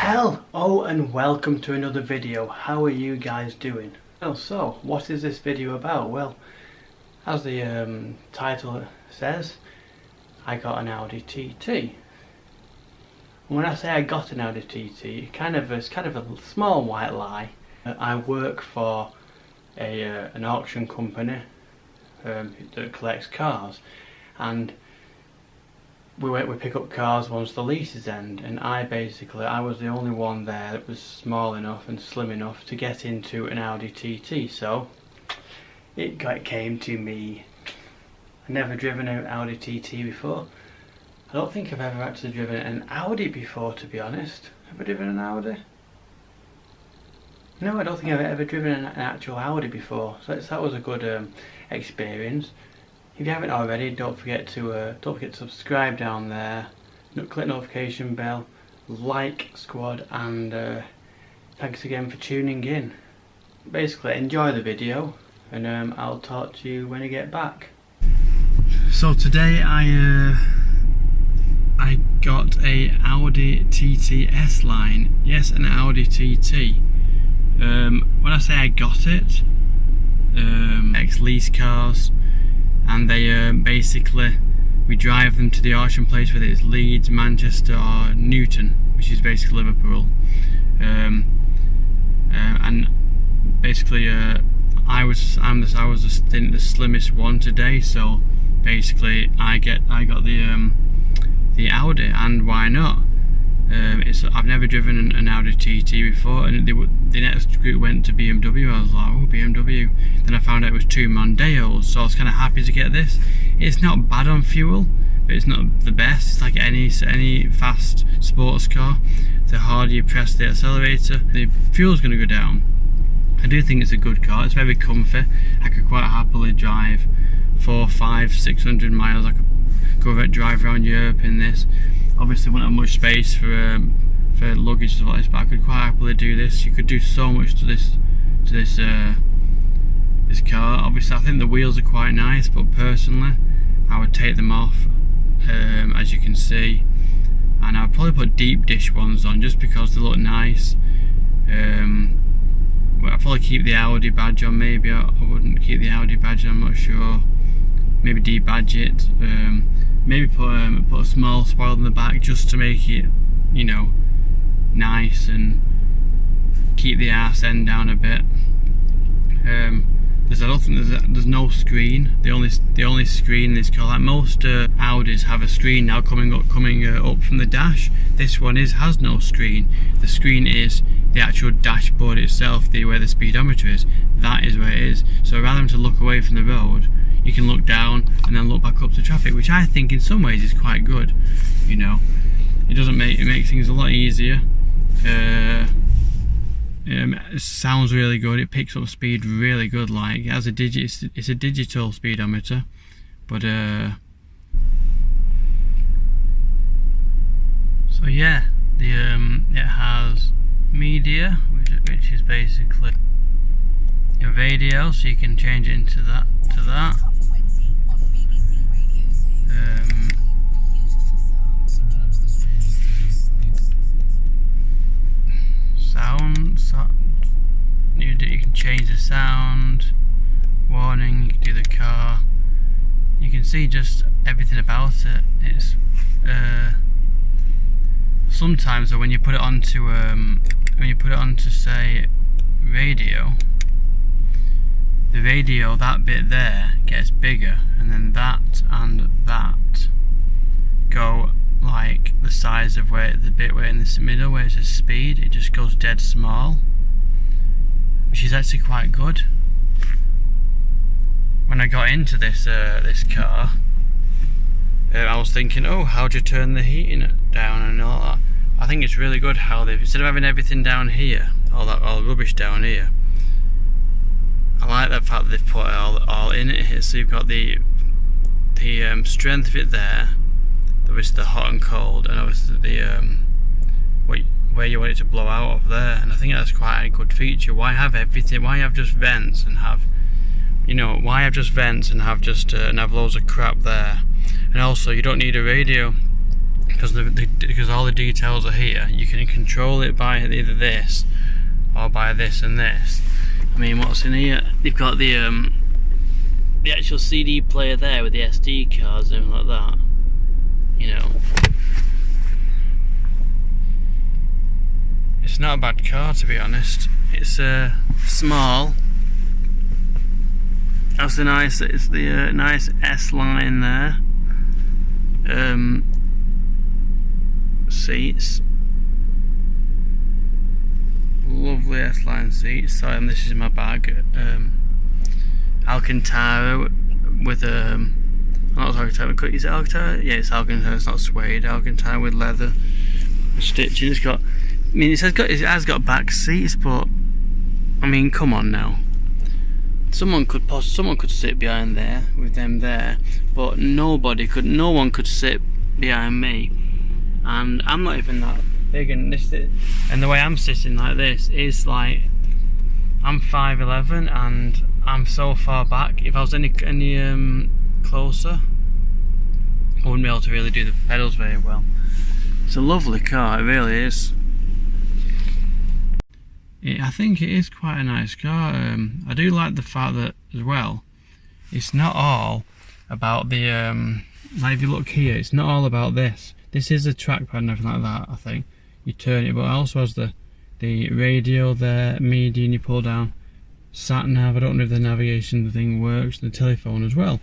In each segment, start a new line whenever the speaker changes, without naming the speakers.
Hello and welcome to another video. How are you guys doing? Well, so what is this video about? Well, as the title says, I got an Audi TT. When I say I got an Audi TT, it's kind of a small white lie. I work for an auction company that collects cars, and we pick up cars once the leases end, and I was the only one there that was small enough and slim enough to get into an Audi TT, so it came to me. I've never driven an Audi TT before. I don't think I've ever actually driven an Audi before, to be honest. Have I driven an Audi? No, I don't think I've ever driven an actual Audi before, so that was a good experience. If you haven't already, don't forget to subscribe down there, click notification bell, like squad, and thanks again for tuning in. Basically, enjoy the video, and I'll talk to you when I get back. So today I got a Audi TT S line. Yes, an Audi TT. When I say I got it, ex-lease cars. And they basically, we drive them to the auction place, whether it's Leeds, Manchester or Newton, which is basically Liverpool. And basically I was the slimmest one today, so basically I got the Audi, and why not? I've never driven an Audi TT before, and the next group went to BMW. I was like, oh, BMW. Then I found out it was two Mondeos, so I was kind of happy to get this. It's not bad on fuel, but it's not the best. It's like any fast sports car. The harder you press the accelerator, the fuel's going to go down. I do think it's a good car. It's very comfy. I could quite happily drive 400, 500, 600 miles. I could drive around Europe in this. Obviously wouldn't have much space for luggage and stuff like this, but I could quite happily do this. You could do so much to this car. Obviously I think the wheels are quite nice, but personally I would take them off, as you can see, and I'd probably put deep dish ones on just because they look nice. I'd probably keep the Audi badge on. Maybe I wouldn't keep the Audi badge on, I'm not sure. Maybe debadge it. Maybe put a small spoiler in the back just to make it, you know, nice, and keep the arse end down a bit. There's no screen. The only screen in this car, like most Audis have a screen now coming up from the dash. This one has no screen. The screen is the actual dashboard itself, where the speedometer is. That is where it is. So rather than to look away from the road, you can look down and then look back up to traffic, which I think in some ways is quite good. You know, it makes things a lot easier. It sounds really good. It picks up speed really good. Like it has it's a digital speedometer, but so yeah, it has media, which is basically your radio, so you can change it into that. You can change the sound, warning, you can do the car, you can see just everything about it. It's sometimes when you put it onto say radio, the radio, that bit there gets bigger, and then that and that go like the size of the bit where in the middle where it says speed, it just goes dead small, which is actually quite good. When I got into this car, I was thinking, oh, how do you turn the heating down and all that. I think it's really good how they've, instead of having everything down here, all the rubbish down here, I like the fact that they've put it all in it here, so you've got the strength of it there, obviously the hot and cold, and obviously the where you want it to blow out of there. And I think that's quite a good feature. Why have everything? Why have just vents and have, you know, why have just vents and have just and have loads of crap there? And also, you don't need a radio. because all the details are here. You can control it by either this or by this and this. I mean, what's in here? They've got the actual CD player there with the SD cards and everything like that. You know, it's not a bad car, to be honest. It's small. That's the nice. It's the nice S line there. Seats, lovely S-line seats. Sorry, this is my bag. Alcantara with not Alcantara. Is it Alcantara? Yeah, it's Alcantara. It's not suede. Alcantara with leather stitching. It's got. I mean, it has got back seats, but I mean, come on now. Someone could sit behind there with them there, but no one could sit behind me. And I'm not even that big, and the way I'm sitting like this is like, I'm 5'11", and I'm so far back. If I was any closer, I wouldn't be able to really do the pedals very well. It's a lovely car, it really is. I think it is quite a nice car. I do like the fact that, as well, it's not all about the like if you look here, it's not all about this. This is a trackpad and everything like that, I think. You turn it, but it also has the radio there, media, and you pull down. Sat nav, I don't know if the navigation thing works, the telephone as well,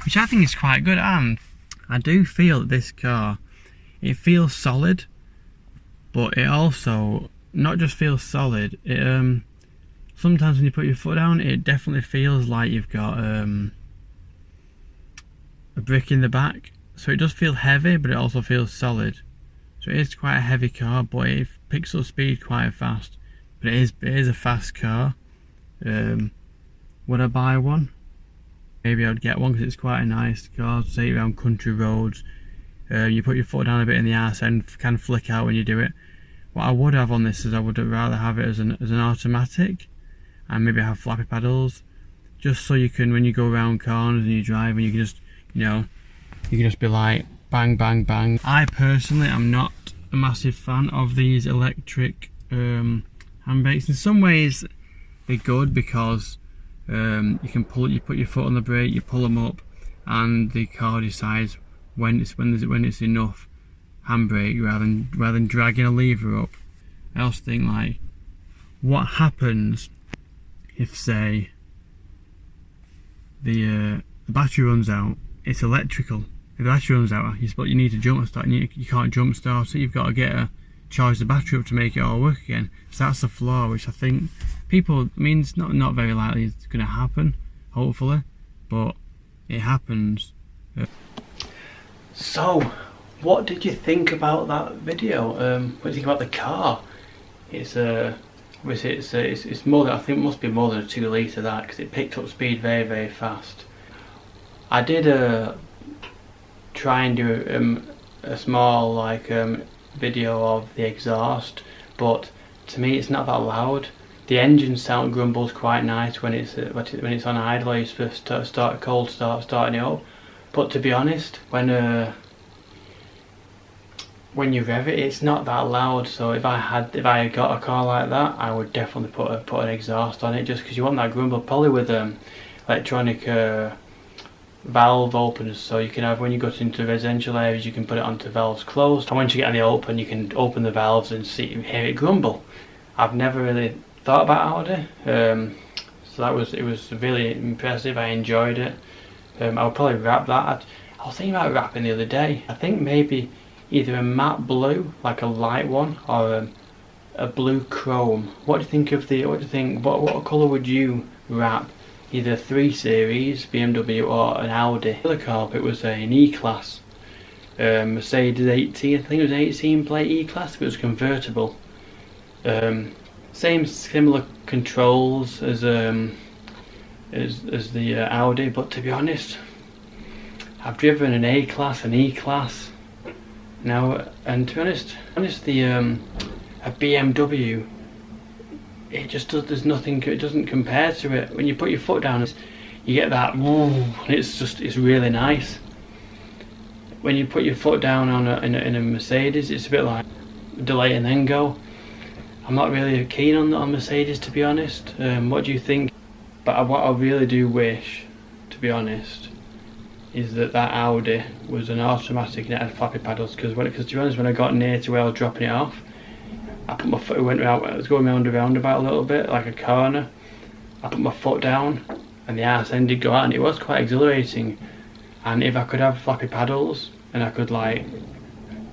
which I think is quite good. And I do feel that this car, it feels solid, but it also not just feels solid. It sometimes when you put your foot down, it definitely feels like you've got a brick in the back. So it does feel heavy, but it also feels solid. So it is quite a heavy car, but it picks up speed quite fast. But it is a fast car. Would I buy one? Maybe I'd get one because it's quite a nice car to take around country roads. You put your foot down a bit in the arse and can flick out when you do it. What I would have on this is I would rather have it as an automatic, and maybe have flappy pedals, just so you can, when you go around corners and you drive, and you can just, you know, you can just be like bang bang bang. I personally am not a massive fan of these electric handbrakes. In some ways they're good because you put your foot on the brake, you pull them up, and the car decides when it's enough handbrake rather than dragging a lever up. I also think, like, what happens if, say, the battery runs out? It's electrical. If the battery runs out, you need to jump start. You can't jump start it. You've got to charge the battery up to make it all work again. So that's the flaw, which I think people, I mean, it's not very likely it's going to happen, hopefully, but it happens. So, what did you think about that video? What do you think about the car? It's more than, I think it must be more than a 2 litre that, because it picked up speed very, very fast. I did try and do a small video of the exhaust, but to me it's not that loud. The engine sound grumbles quite nice when it's on idle, or you're supposed to start a cold start, starting it up. But to be honest, when you rev it, it's not that loud. So if I had got a car like that, I would definitely put an exhaust on it, just because you want that grumble. Probably with electronic valve openers, so you can have, when you go into residential areas, you can put it onto valves closed, and once you get on the open, you can open the valves and hear it grumble. I've never really thought about Audi, so it was really impressive. I enjoyed it. I would probably wrap that. I was thinking about wrapping the other day. I think maybe either a matte blue, like a light one, or a blue chrome. What do you think of what colour would you wrap? Either 3 Series, BMW, or an Audi. The other car, it was an E-Class. Mercedes 18, I think it was an 18 plate E-Class, but it was convertible. Similar controls as the Audi, but to be honest, I've driven an A-Class, an E-Class now, and to be honest, a BMW, it just does. There's nothing. It doesn't compare to it. When you put your foot down, you get that. Woo, and it's really nice. when you put your foot down on in a Mercedes, it's a bit like delay and then go. I'm not really keen on Mercedes, to be honest. What do you think? But what I really do wish, to be honest, is that Audi was an automatic and it had flappy paddles, because to be honest, when I got near to where I was dropping it off, I put my foot, I was going round the roundabout a little bit, like a corner. I put my foot down and the arse end did go out, and it was quite exhilarating. And if I could have flappy paddles and I could like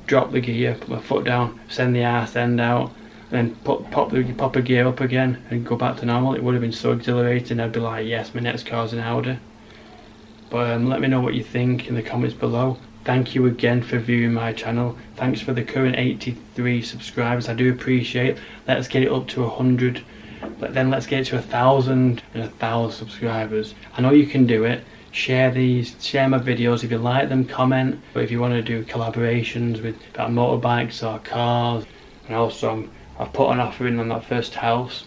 drop the gear, put my foot down, send the arse end out, and then pop a gear up again and go back to normal, it would have been so exhilarating. I'd be like, yes, my next car's an Audi. But let me know what you think in the comments below. Thank you again for viewing my channel. Thanks for the current 83 subscribers. I do appreciate it. Let's get it up to 100. But then let's get it to 1,000 and 1,000 subscribers. I know you can do it. Share my videos if you like them, comment. But if you want to do collaborations with about motorbikes or cars, and also I've put an offer in on that first house.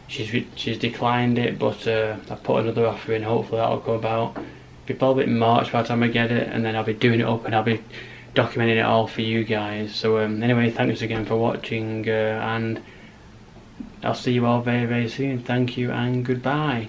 She's declined it, but I've put another offer in. Hopefully that'll go about. It'll be probably in March by the time I get it, and then I'll be doing it up and I'll be documenting it all for you guys. So anyway, thanks again for watching, and I'll see you all very, very soon. Thank you and goodbye.